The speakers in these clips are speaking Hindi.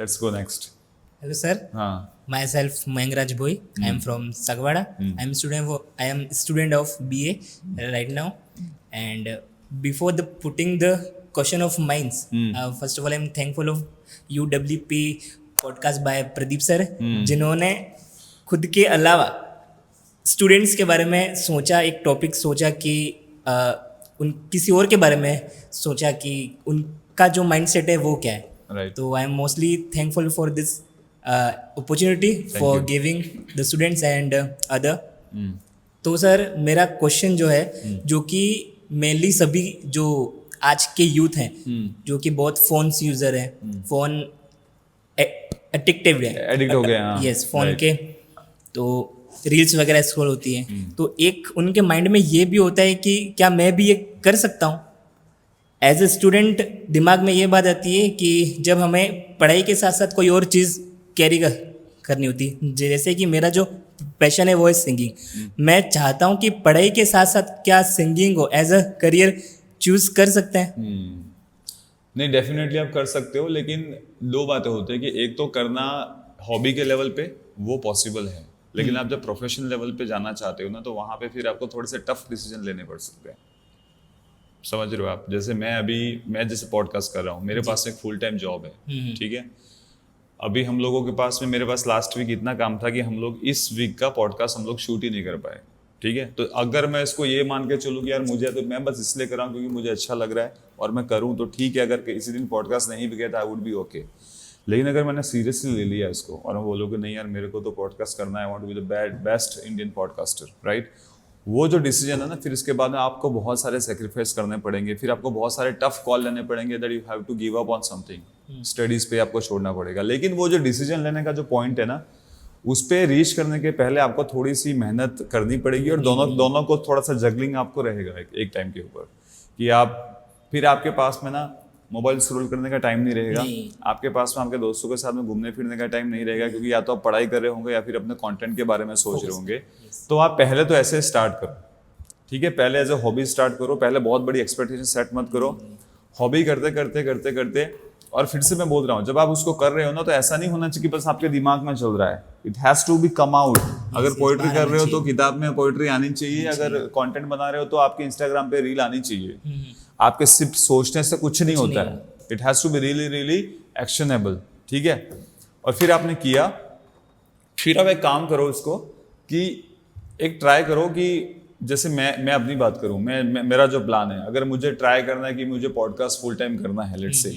Let's go next. Hello, sir. हाँ। Myself, Mayangraj Bhoi. I am from Sagwada. I am student of BA right now. And before putting the question of mines, first of all, I am thankful of UWP podcast by Pradeep sir, जिन्होंने खुद के अलावा स्टूडेंट्स के बारे में सोचा, एक टॉपिक सोचा कि उन किसी और के बारे में सोचा कि उनका जो माइंडसेट है वो क्या है। Right. तो I am mostly thankful for this opportunity for giving the students and other. तो सर मेरा क्वेश्चन जो है, जो कि मेनली सभी जो आज के यूथ हैं जो कि बहुत फोन्स यूजर हैं, फोन एडिक्टिव है, एडिक्ट हो गए हैं, हाँ। यस, फोन के, तो रील्स वगैरह स्क्रॉल होती हैं, तो एक उनके माइंड में ये भी होता है कि क्या मैं भी ये कर सकता हूँ। एज ए स्टूडेंट दिमाग में ये बात आती है कि जब हमें पढ़ाई के साथ साथ कोई और चीज़ कैरी करनी होती है, जैसे कि मेरा जो पैशन है वो है सिंगिंग। मैं चाहता हूँ कि पढ़ाई के साथ साथ क्या सिंगिंग को एज अ करियर चूज कर सकते हैं। नहीं, डेफिनेटली आप कर सकते हो, लेकिन दो बातें होती है कि एक तो करना हॉबी के लेवल पे वो पॉसिबल है, लेकिन आप जब प्रोफेशनल लेवल पे जाना चाहते हो ना, तो वहाँ पे फिर आपको थोड़े से टफ डिसीजन लेने पड़ सकते हैं। समझ रहे हो आप? जैसे मैं जैसे पॉडकास्ट कर रहा हूँ, मेरे पास एक फुल टाइम जॉब है, ठीक है। अभी हम लोगों के पास में, मेरे पास लास्ट वीक इतना काम था कि हम लोग इस वीक का पॉडकास्ट हम लोग शूट ही नहीं कर पाए, ठीक है। तो अगर मैं इसको ये मान के चलूँ कि यार मुझे, तो मैं बस इसलिए कर रहा हूँ क्योंकि मुझे अच्छा लग रहा है और मैं करूँ तो ठीक है। अगर किसी दिन पॉडकास्ट नहीं भी गया तो आई वुड बी ओके। लेकिन अगर मैंने सीरियसली ले लिया इसको और मैं बोलूँ कि नहीं यार मेरे को तो पॉडकास्ट करना है, I want to be the best Indian podcaster, right, वो जो डिसीजन है ना, फिर इसके बाद में आपको बहुत सारे सेक्रीफाइस करने पड़ेंगे, फिर आपको बहुत सारे टफ कॉल लेने पड़ेंगे, that you have to give up on something, studies पे आपको छोड़ना पड़ेगा। लेकिन वो जो डिसीजन लेने का जो पॉइंट है ना, उस पर रीच करने के पहले आपको थोड़ी सी मेहनत करनी पड़ेगी और दोनों को थोड़ा सा जगलिंग आपको रहेगा एक टाइम के ऊपर, कि आप फिर आपके पास में ना मोबाइल स्क्रॉल करने का टाइम नहीं रहेगा, आपके पास में आपके दोस्तों के साथ में घूमने फिरने का टाइम नहीं रहेगा, क्योंकि या तो आप पढ़ाई कर रहे होंगे या फिर अपने कंटेंट के बारे में सोच रहे होंगे। तो आप पहले तो ऐसे स्टार्ट करो, ठीक है, पहले एज ए हॉबी स्टार्ट करो, पहले बहुत बड़ी एक्सपेक्टेशन सेट मत करो। हॉबी करते करते करते करते, और फिर से मैं बोल रहा हूँ, जब आप उसको कर रहे हो ना, तो ऐसा नहीं होना चाहिए कि बस आपके दिमाग में चल रहा है, it has to be come out. अगर पोइट्री कर रहे हो तो किताब में पोइट्री आनी चाहिए, अगर कंटेंट बना रहे हो तो आपके इंस्टाग्राम पे रील आनी चाहिए। आपके सिर्फ सोचने से कुछ नहीं होता है, it has to be really really actionable, ठीक है। और फिर आपने किया, फिर आप एक काम करो इसको कि एक ट्राई करो कि जैसे मैं अपनी बात करूं, मेरा जो प्लान है, अगर मुझे ट्राई करना है कि मुझे पॉडकास्ट फुल टाइम करना है लेट्स से,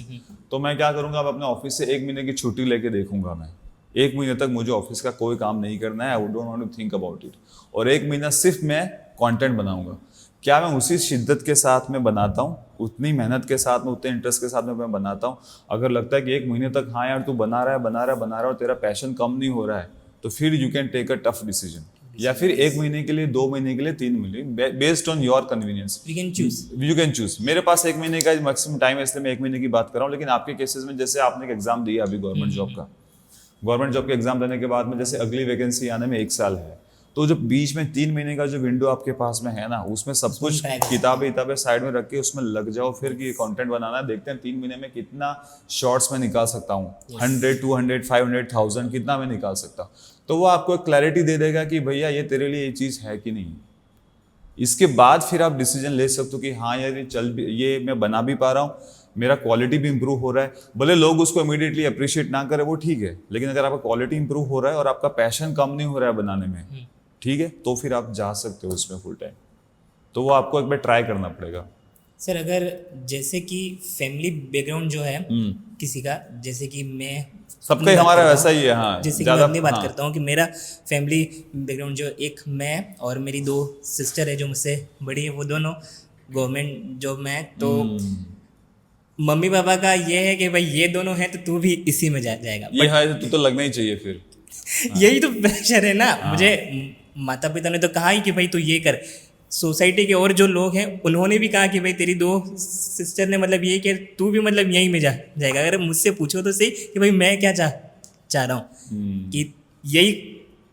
तो मैं क्या करूंगा, अब अपने ऑफिस से 1 महीने की छुट्टी लेके देखूंगा। मैं 1 महीने तक मुझे ऑफिस का कोई काम नहीं करना है, I don't want to think about it, और 1 महीना सिर्फ मैं कंटेंट बनाऊंगा। क्या मैं उसी शिद्दत के साथ में बनाता हूँ, उतनी मेहनत के साथ में, उतने इंटरेस्ट के साथ में मैं बनाता हूँ। अगर लगता है कि 1 महीने तक हाँ यार तू बना रहा है और तेरा पैशन कम नहीं हो रहा है, तो फिर you can take a tough decision, या फिर 1 महीने के लिए, 2 महीने के लिए, 3 महीने, based on your convenience you can choose. मेरे पास 1 महीने का मैक्सिमम टाइम है, इसलिए मैं 1 महीने की बात कर रहा हूँ। लेकिन आपके केसेस में, जैसे आपने एक एग्जाम दिया अभी गवर्नमेंट जॉब का, गवर्नमेंट जॉब के एग्जाम देने के बाद में जैसे अगली वैकेंसी आने में 1 साल है, तो जो बीच में 3 महीने का जो विंडो आपके पास में है ना, उसमें सब कुछ किताबें साइड में रख के उसमें लग जाओ, फिर कि कंटेंट बनाना है। देखते हैं 3 महीने में कितना शॉर्ट्स में निकाल सकता हूँ, 100, 200, 500, 1000 कितना मैं निकाल सकता। तो वो आपको एक क्लैरिटी दे देगा कि भैया ये तेरे लिए ये चीज़ है कि नहीं। इसके बाद फिर आप डिसीजन ले सकते हो कि हाँ यार ये मैं बना भी पा रहा हूँ, मेरा क्वालिटी भी इंप्रूव हो रहा है। भले लोग उसको इमीडिएटली अप्रिशिएट ना करें, वो ठीक है, लेकिन अगर आपका क्वालिटी इंप्रूव हो रहा है और आपका पैशन कम नहीं हो रहा है बनाने में, ठीक है, तो फिर आप जा सकते हो उसमें फुल टाइम। तो वो आपको एक बार ट्राई करना पड़ेगा। सर अगर जैसे कि फैमिली बैकग्राउंड जो है किसी का, जैसे कि मैं सबका ही हमारा वैसा ही है, हाँ, जैसे कि मैं अपनी बात करता हूँ कि मेरा फैमिली बैकग्राउंड जो, एक मैं और मेरी 2 सिस्टर है जो मुझसे बड़ी है, वो दोनों गवर्नमेंट जॉब में है। तो मम्मी पापा का ये है कि भाई ये दोनों हैं तो तू भी इसी में जाएगा, ये है तो लगना ही चाहिए फिर। यही तो प्रेशर है ना। मुझे माता पिता ने तो कहा ही कि भाई तू ये कर, सोसाइटी के और जो लोग हैं उन्होंने भी कहा कि भाई तेरी 2 सिस्टर ने मतलब ये कि तू भी मतलब यहीं में जाएगा। अगर मुझसे पूछो तो सही कि भाई मैं क्या चाह रहा हूँ कि यही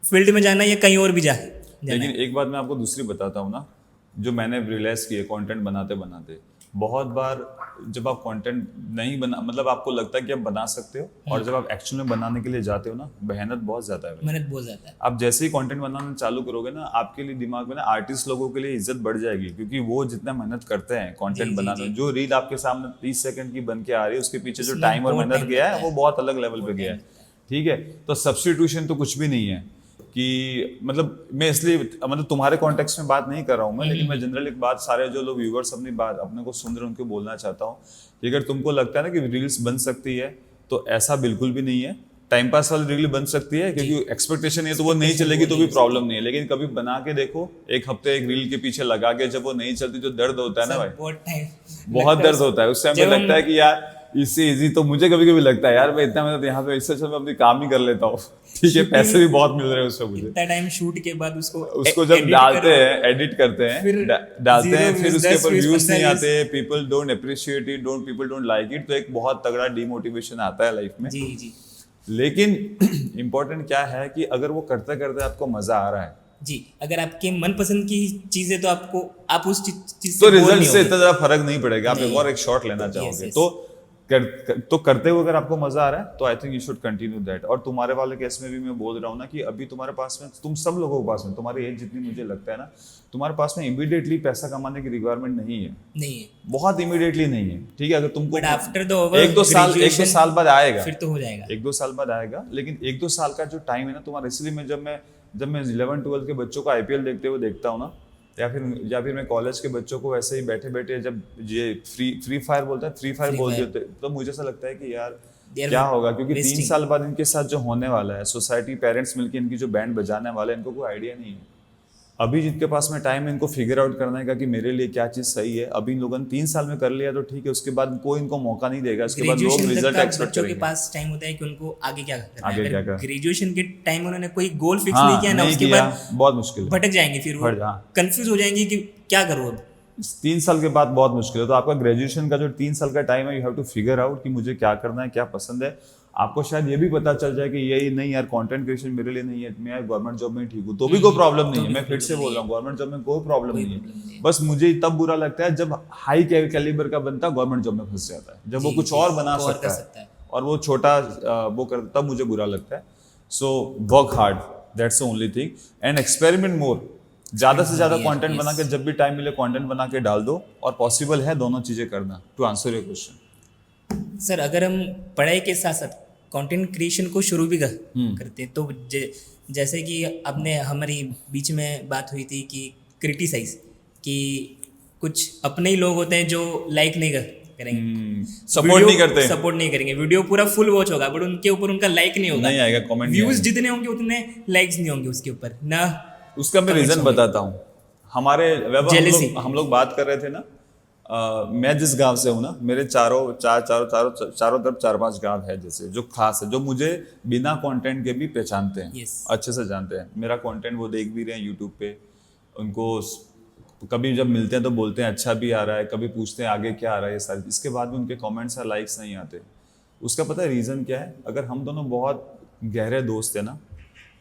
फील्ड में जाना या कहीं और भी जाना। लेकिन एक बात मैं आपको दूसरी बताता हूँ ना, जो मैंने रियलाइज की है कंटेंट बनाते बनाते, बहुत बार जब आप कंटेंट नहीं बना, मतलब आपको लगता है कि आप बना सकते हो, और जब आप एक्चुअल में बनाने के लिए जाते हो ना, मेहनत बहुत ज्यादा है। मेहनत बहुत ज्यादा है। आप जैसे ही कंटेंट बनाना चालू करोगे ना, आपके लिए दिमाग में ना आर्टिस्ट लोगों के लिए इज्जत बढ़ जाएगी, क्योंकि वो जितना मेहनत करते हैं कंटेंट बनाने में, जो रील आपके सामने 30 सेकंड की बन के आ रही है, उसके पीछे जो टाइम और मेहनत गया है वो बहुत अलग लेवल पे गया है। ठीक है, तो सब्स्टिट्यूशन तो कुछ भी नहीं है कि मतलब मैं इसलिए मतलब तुम्हारे कॉन्टेक्स्ट में बात नहीं कर रहा हूँ मैं, लेकिन मैं जनरल एक बात सारे जो लोग व्यूअर्स अपनी बात अपने को सुन रहे हैं उनको बोलना चाहता हूँ कि अगर तुमको लगता है ना कि रील्स बन सकती है, तो ऐसा बिल्कुल भी नहीं है। टाइम पास वाली रील बन सकती है, क्योंकि एक्सपेक्टेशन है तो वो नहीं चलेगी तो भी प्रॉब्लम नहीं है, लेकिन कभी बना के देखो, एक हफ्ते एक रील के पीछे लगा के, जब वो नहीं चलती जो दर्द होता है ना भाई, बहुत दर्द होता है उस टाइम पे। लगता है कि यार इससे इजी तो मुझे कभी कभी लगता है यार मैं इतना मेहनत यहाँ पे, इससे अच्छा मैं अपनी काम ही कर लेता हूँ। ठीक है, पैसे भी बहुत मिल रहे हैं उससे मुझे। इतना टाइम शूट के बाद उसको जब डालते हैं, एडिट करते हैं, डालते हैं, फिर उसके ऊपर व्यूज नहीं आते, people don't appreciate it, people don't like it, तो एक बहुत तगड़ा डिमोटिवेशन आता है लाइफ में। जी जी। लेकिन इम्पोर्टेंट क्या है कि अगर वो करते करते आपको मजा आ रहा है जी, अगर आपके मनपसंद की चीज है तो आपको आप उस चीज तो रिजल्ट से इतना ज्यादा फर्क नहीं पड़ेगा। आप एक और एक शॉट लेना चाहोगे yes. तो करते हुए अगर आपको मजा आ रहा है तो I think you should continue that. और तुम्हारे वाले केस में भी मैं बोल रहा हूँ ना कि अभी तुम्हारे पास में, तुम सब लोगों के पास में, तुम्हारी एज जितनी मुझे लगता है ना, तुम्हारे पास में इमीडिएटली पैसा कमाने की रिक्वायरमेंट नहीं है, बहुत इमीडिएटली नहीं है। ठीक है, अगर तुमको एक दो साल बाद आएगा, फिर तो हो जाएगा, 1-2 साल बाद आएगा, लेकिन 1-2 साल का जो टाइम है ना तुम्हारा, इसलिए मैं जब मैं 11-12 के बच्चों को IPL देखते हुए देखता हूँ ना, या फिर मैं कॉलेज के बच्चों को ऐसे ही बैठे बैठे जब ये फ्री फायर बोलता है, फ्री फायर बोल देते, तो मुझे ऐसा लगता है कि यार क्या होगा, क्योंकि 3 साल बाद इनके साथ जो होने वाला है, सोसाइटी पेरेंट्स मिलकर इनकी जो बैंड बजाने वाला है, इनको कोई आइडिया नहीं है। अभी जिनके पास में टाइम है इनको फिगर आउट करने का कि मेरे लिए क्या चीज सही है, अभी इन लोगों ने 3 साल में कर लिया तो ठीक है, उसके बाद कोई इनको मौका नहीं देगा, उसके बाद लोग रिजल्ट एक्सपेक्ट करेंगे। बच्चों के पास टाइम होता है कि उनको आगे क्या करना है, आगे क्या करना। ग्रेजुएशन के टाइम उन्होंने कोई गोल फिक्स नहीं किया ना, उसके बाद बहुत मुश्किल है, भटक जाएंगे, फिर वो कंफ्यूज हो जाएंगे कि क्या करूँ अब। 3 साल के बाद बहुत मुश्किल है। तो आपका ग्रेजुएशन का जो 3 साल का टाइम है, you have to figure out कि मुझे क्या करना है, क्या पसंद है। आपको शायद ये भी पता चल जाए कि यही नहीं यार, कंटेंट क्रिएशन मेरे लिए नहीं है, मैं गवर्नमेंट जॉब में ठीक हूँ, तो भी कोई प्रॉब्लम नहीं है। मैं फिर से बोल रहा हूँ, गवर्नमेंट जॉब में कोई प्रॉब्लम नहीं है। बस मुझे तब बुरा लगता है जब हाई कैलिबर का बंदा गवर्नमेंट जॉब में फंस जाता है, जब वो कुछ और बना सकता है और वो छोटा वो करता, तब मुझे बुरा लगता है। So work hard, that's the only thing, and experiment मोर। ज्यादा से ज्यादा कंटेंट बना के, जब भी टाइम मिले कंटेंट बना के डाल दो, और पॉसिबल है दोनों चीजें करना। To answer your question sir, अगर हम पढ़ाई के साथ साथ कंटेंट क्रिएशन को शुरू भी करते हैं, तो जैसे कि अपने हमारी बीच में बात हुई थी कि क्रिटिसाइज, कि कुछ अपने ही लोग होते हैं जो लाइक नहीं करेंगे, सपोर्ट नहीं करेंगे, वीडियो पूरा फुल वॉच होगा बट उनके ऊपर उनका लाइक नहीं होगा, नहीं आएगा, कमेंट, व्यूज जितने होंगे उतने लाइक्स नहीं होंगे उसके ऊपर ना। उसका मैं रीजन बताता हूँ। हमारे हम लोग बात कर रहे थे ना, मैं जिस गांव से हूँ ना, मेरे चारों तरफ 4-5 गांव है जैसे, जो खास है, जो मुझे बिना कंटेंट के भी पहचानते हैं, अच्छे से जानते हैं। मेरा कंटेंट वो देख भी रहे हैं यूट्यूब पे, उनको कभी जब मिलते हैं तो बोलते हैं अच्छा भी आ रहा है, कभी पूछते हैं आगे क्या आ रहा है, ये सारी। इसके बाद भी उनके कमेंट्स या लाइक्स नहीं आते। उसका पता है रीज़न क्या है? अगर हम दोनों बहुत गहरे दोस्त हैं ना,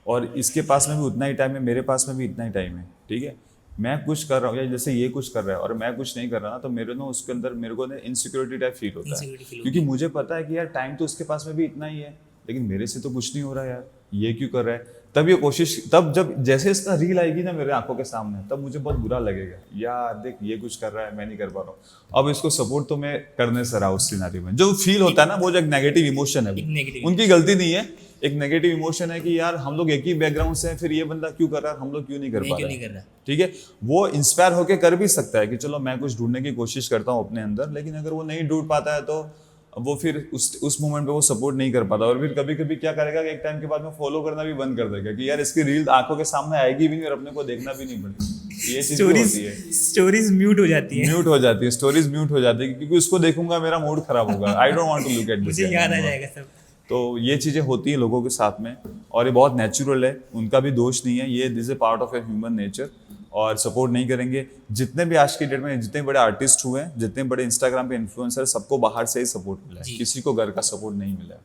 और इसके पास में भी उतना ही टाइम है, मेरे पास में भी इतना ही टाइम है, ठीक है, मैं कुछ कर रहा हूँ या जैसे ये कुछ कर रहा है और मैं कुछ नहीं कर रहा ना, तो मेरे ना उसके अंदर मेरे को ना इनसिक्योरिटी टाइप फील होता है, क्योंकि मुझे पता है कि यार टाइम तो उसके पास में भी इतना ही है, लेकिन मेरे से तो कुछ नहीं हो रहा यार, ये क्यों कर रहा है। तब ये कोशिश, तब जब जैसे इसका रील आएगी ना मेरे आंखों के सामने, तब मुझे बहुत बुरा लगेगा, यार देख ये कुछ कर रहा है, मैं नहीं कर पा रहा हूँ। अब इसको सपोर्ट तो मैं करने से रहा उस सिनेरियो में। जो फील होता है ना, वो जो एक नेगेटिव इमोशन है, उनकी गलती नहीं है, एक नेगेटिव इमोशन है कि यार हम लोग एक ही बैकग्राउंड से हैं, फिर ये बंदा क्यों कर रहा है, हम लोग क्यों नहीं कर पा रहे। ठीक है, वो इंस्पायर होके कर भी सकता है कि चलो मैं कुछ ढूंढने की कोशिश करता हूँ अपने अंदर, लेकिन अगर वो नहीं ढूंढ पाता है तो वो फिर उस मोमेंट पे वो सपोर्ट नहीं कर पाता, और फिर कभी कभी क्या करेगा कि एक टाइम के बाद में फॉलो करना भी बंद कर देगा कि यार इसकी रील आंखों के सामने आएगी भी नहीं और अपने को देखना भी नहीं पड़ेगा। ये चीज होती है, स्टोरीज म्यूट हो जाती है, स्टोरीज म्यूट हो जाती है, क्योंकि उसको देखूंगा मेरा मूड खराब होगा, I don't want to look at this, मुझे याद आ जाएगा सब। तो ये चीजें होती हैं लोगों के साथ में, और ये बहुत नेचुरल है, उनका भी दोष नहीं है, ये this A part of a human nature. और सपोर्ट नहीं करेंगे, जितने भी आज की डेट में जितने बड़े आर्टिस्ट हुए हैं, जितने बड़े इंस्टाग्राम पे इन्फ्लुएंसर, सबको बाहर से ही सपोर्ट मिला है, किसी को घर का सपोर्ट नहीं मिला है।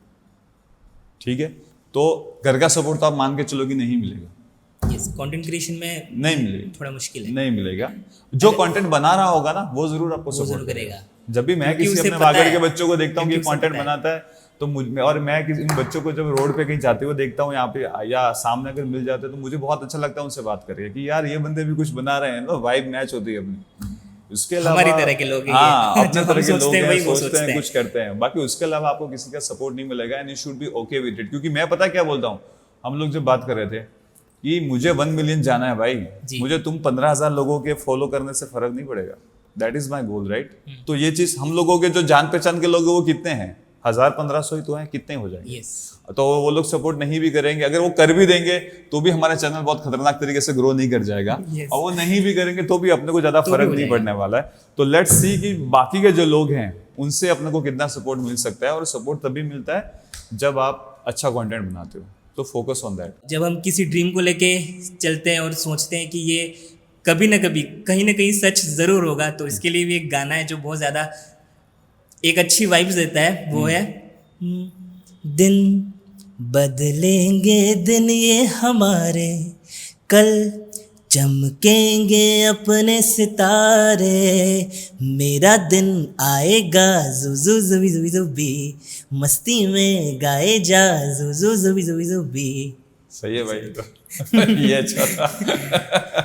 ठीक है, तो घर का सपोर्ट तो आप मान के चलो कि नहीं मिलेगा। यस, कंटेंट क्रिएशन में नहीं मिलेगा, थोड़ा मुश्किल है, नहीं मिलेगा। जो कंटेंट बना रहा होगा ना, वो जरूर आपको सपोर्ट करेगा। जब भी मैं क्योंकि किसी उसे अपने पता बागर है, के बच्चों को देखता हूँ कि क्योंकि उसे कंटेंट पता है। बनाता है तो मुझ में, और मैं किसी इन बच्चों को जब रोड पे कहीं जाते हुए देखता हूँ यहाँ पे या सामने अगर मिल जाते हैं तो मुझे बहुत अच्छा लगता है उनसे बात करके कि यार ये बंदे भी कुछ बना रहे हैं ना, वाइब मैच होती है अपनी। उसके अलावा हमारी तरह के लोग हैं हाँ, ये अपने जो तरह हम के लोग सोचते हैं हैं, वही वो सोचते हैं सोचते कुछ करते हैं, बाकी उसके अलावा आपको किसी का सपोर्ट नहीं मिलेगा and you should be okay with it. क्योंकि मैं पता क्या बोलता हूँ, हम लोग जब बात कर रहे थे कि मुझे 1 मिलियन जाना है भाई, जी। मुझे तुम 15,000 लोगों के फॉलो करने से फर्क नहीं पड़ेगा। That is my goal, right. तो ये चीज हम लोगों के जो जान पहचान के लोग हैं वो कितने हैं, 1000-1500 ही तो हैं, कितने हो जाएंगे। यस तो वो लोग सपोर्ट नहीं भी करेंगे, अगर वो कर भी देंगे तो भी हमारा चैनल बहुत खतरनाक तरीके से ग्रो नहीं कर जाएगा। Yes. और वो नहीं भी करेंगे तो भी अपने को ज्यादा तो भी फर्क हो नहीं जाएगा। पड़ने वाला है। तो लेट्स सी कि बाकी के जो लोग हैं उनसे अपने को कितना सपोर्ट मिल सकता है, और सपोर्ट तभी मिलता है जब आप अच्छा कंटेंट बनाते हो। तो फोकस ऑन दैट। जब हम किसी ड्रीम को लेके चलते हैं और सोचते हैं कि ये कभी ना कभी कहीं ना कहीं सच ज़रूर होगा, तो इसके लिए भी एक गाना है जो बहुत ज़्यादा एक अच्छी वाइब्स देता है, वो है दिन बदलेंगे दिन ये हमारे, कल चमकेंगे अपने सितारे, मेरा दिन आएगा जुजु जुबी जुबी जुबी, मस्ती में गाए जा जुजु जुबी जुबी जुबी। सही है भाई। तो ये अच्छा था।